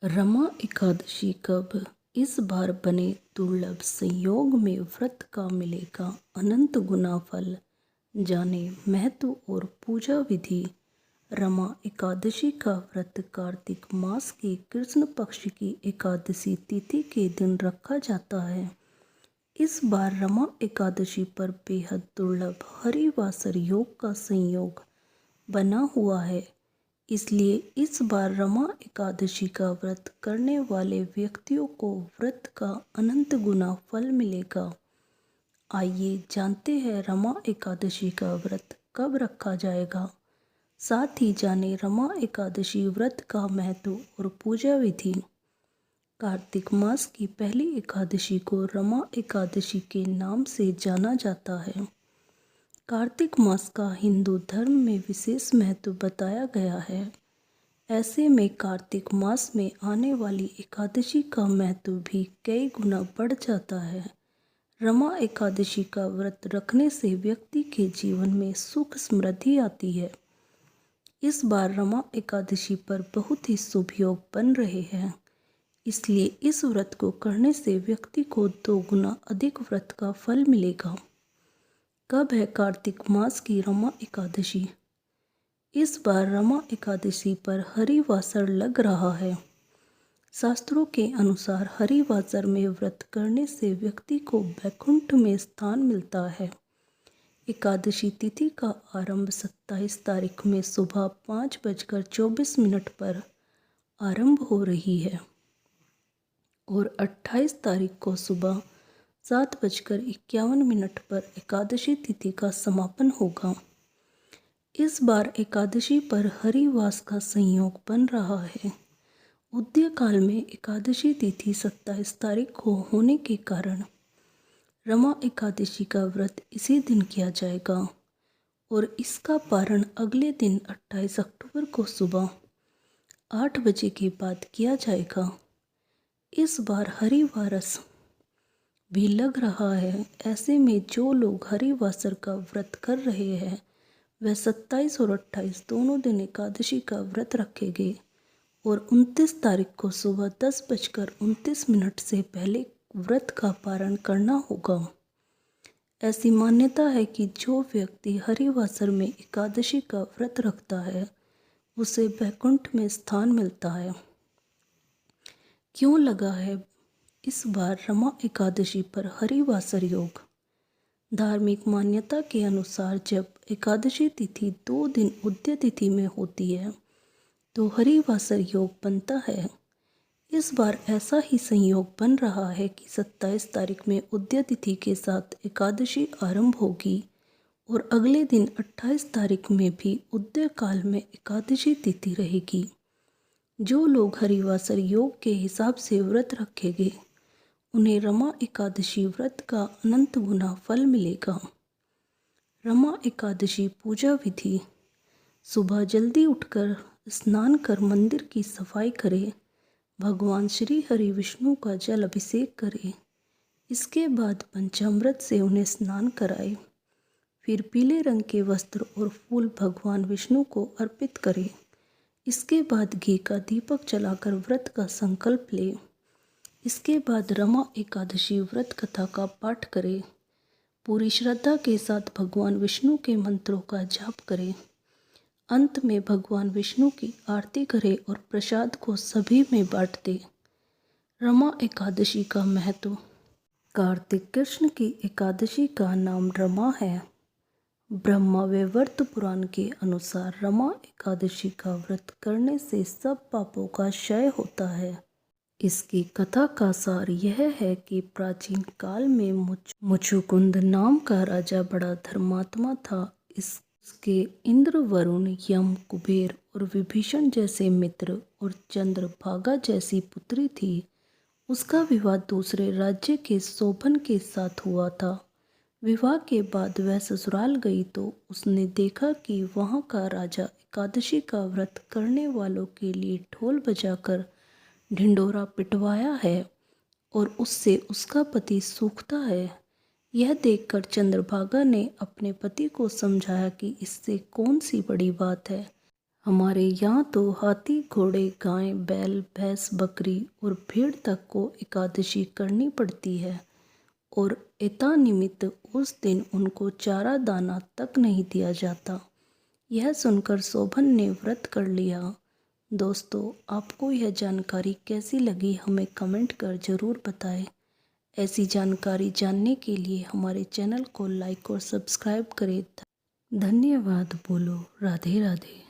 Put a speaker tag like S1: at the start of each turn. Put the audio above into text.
S1: रमा एकादशी कब? इस बार बने दुर्लभ संयोग में व्रत का मिलेगा अनंत गुना फल। जाने महत्व और पूजा विधि। रमा एकादशी का व्रत कार्तिक मास की कृष्ण पक्ष की एकादशी तिथि के दिन रखा जाता है। इस बार रमा एकादशी पर बेहद दुर्लभ हरिवासर योग का संयोग बना हुआ है। इसलिए इस बार रमा एकादशी का व्रत करने वाले व्यक्तियों को व्रत का अनंत गुना फल मिलेगा। आइए जानते हैं रमा एकादशी का व्रत कब रखा जाएगा। साथ ही जाने रमा एकादशी व्रत का महत्व और पूजा विधि। कार्तिक मास की पहली एकादशी को रमा एकादशी के नाम से जाना जाता है। कार्तिक मास का हिंदू धर्म में विशेष महत्व बताया गया है। ऐसे में कार्तिक मास में आने वाली एकादशी का महत्व भी कई गुना बढ़ जाता है। रमा एकादशी का व्रत रखने से व्यक्ति के जीवन में सुख समृद्धि आती है। इस बार रमा एकादशी पर बहुत ही शुभ योग बन रहे हैं। इसलिए इस व्रत को करने से व्यक्ति को 2 गुना अधिक व्रत का फल मिलेगा। कब है कार्तिक मास की रमा एकादशी? इस बार रमा एकादशी पर हरिवासर लग रहा है। शास्त्रों के अनुसार हरिवासर में व्रत करने से व्यक्ति को वैकुंठ में स्थान मिलता है। एकादशी तिथि का आरंभ 27 तारीख में सुबह 5:24 पर आरंभ हो रही है और 28 तारीख को सुबह 7:51 पर एकादशी तिथि का समापन होगा। इस बार एकादशी पर हरिवास का संयोग बन रहा है। उदय काल में एकादशी तिथि 27 तारीख को होने के कारण रमा एकादशी का व्रत इसी दिन किया जाएगा और इसका पारण अगले दिन 28 अक्टूबर को सुबह 8 बजे के बाद किया जाएगा। इस बार हरिवारस भी लग रहा है। ऐसे में जो लोग हरिवासर का व्रत कर रहे हैं वह 27 और 28 दोनों दिन एकादशी का व्रत रखेंगे और 29 तारीख को सुबह 10:29 से पहले व्रत का पारण करना होगा। ऐसी मान्यता है कि जो व्यक्ति हरिवासर में एकादशी का व्रत रखता है उसे वैकुंठ में स्थान मिलता है। क्यों लगा है इस बार रमा एकादशी पर हरिवासर योग? धार्मिक मान्यता के अनुसार जब एकादशी तिथि 2 दिन उदय तिथि में होती है तो हरिवासर योग बनता है। इस बार ऐसा ही संयोग बन रहा है कि 27 तारीख में उदय तिथि के साथ एकादशी आरंभ होगी और अगले दिन 28 तारीख में भी उदय काल में एकादशी तिथि रहेगी। जो लोग हरिवासर योग के हिसाब से व्रत रखेंगे उन्हें रमा एकादशी व्रत का अनंत गुना फल मिलेगा। रमा एकादशी पूजा विधि। सुबह जल्दी उठकर स्नान कर मंदिर की सफाई करें। भगवान श्री हरि विष्णु का जल अभिषेक करें। इसके बाद पंचामृत से उन्हें स्नान कराएं। फिर पीले रंग के वस्त्र और फूल भगवान विष्णु को अर्पित करें। इसके बाद घी का दीपक जलाकर व्रत का संकल्प लें। इसके बाद रमा एकादशी व्रत कथा का पाठ करें। पूरी श्रद्धा के साथ भगवान विष्णु के मंत्रों का जाप करें। अंत में भगवान विष्णु की आरती करें और प्रसाद को सभी में बांट दें। रमा एकादशी का महत्व। कार्तिक कृष्ण की एकादशी का नाम रमा है। ब्रह्मा वैवर्त पुराण के अनुसार रमा एकादशी का व्रत करने से सब पापों का क्षय होता है। इसकी कथा का सार यह है कि प्राचीन काल में मुचुकुंद नाम का राजा बड़ा धर्मात्मा था। इसके इंद्र, वरुण, यम, कुबेर और विभीषण जैसे मित्र और चंद्रभागा जैसी पुत्री थी। उसका विवाह दूसरे राज्य के शोभन के साथ हुआ था। विवाह के बाद वह ससुराल गई तो उसने देखा कि वहाँ का राजा एकादशी का व्रत करने वालों के लिए ढोल बजाकर ढिंढोरा पिटवाया है और उससे उसका पति सूखता है। यह देखकर चंद्रभागा ने अपने पति को समझाया कि इससे कौन सी बड़ी बात है, हमारे यहाँ तो हाथी, घोड़े, गाय, बैल, भैंस, बकरी और भेड़ तक को एकादशी करनी पड़ती है और एता निमित्त उस दिन उनको चारा दाना तक नहीं दिया जाता। यह सुनकर शोभन ने व्रत कर लिया। दोस्तों, आपको यह जानकारी कैसी लगी हमें कमेंट कर ज़रूर बताएं। ऐसी जानकारी जानने के लिए हमारे चैनल को लाइक और सब्सक्राइब करें। धन्यवाद। बोलो राधे राधे।